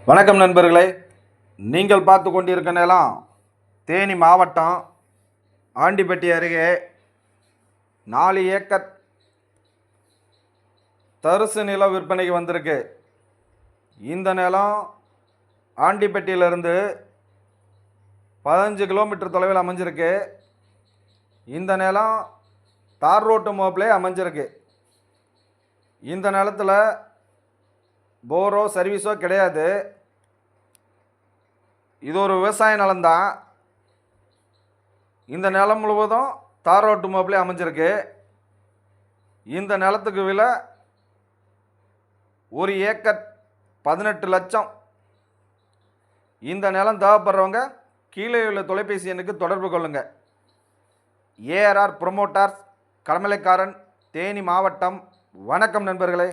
வணக்கம் நண்பர்களே, நீங்கள் பார்த்து கொண்டிருக்க நிலம் தேனி மாவட்டம் ஆண்டிப்பட்டி அருகே 4 ஏக்கர் தரிசு நிலம் விற்பனைக்கு வந்திருக்கு. இந்த நிலம் ஆண்டிப்பட்டியிலிருந்து 15 கிலோமீட்டர் தொலைவில் அமைஞ்சிருக்கு. இந்த நிலம் தார் ரோட்டு மோப்பிலே அமைஞ்சிருக்கு. இந்த நிலத்தில் போரோ சர்வீஸோ கிடையாது. இது ஒரு விவசாய நிலம்தான். இந்த நிலம் முழுவதும் தார் ரோட்டு மோப்பிலே அமைஞ்சிருக்கு. இந்த நிலத்துக்கு விலை 1 ஏக்கர் 18 லட்சம். இந்த நிலம் தேவைப்படுறவங்க கீழே உள்ள தொலைபேசி எண்ணுக்கு தொடர்பு கொள்ளுங்கள். ஏஆர்ஆர் ப்ரொமோட்டர்ஸ், கடமலைக்காரன், தேனி மாவட்டம். வணக்கம் நண்பர்களே.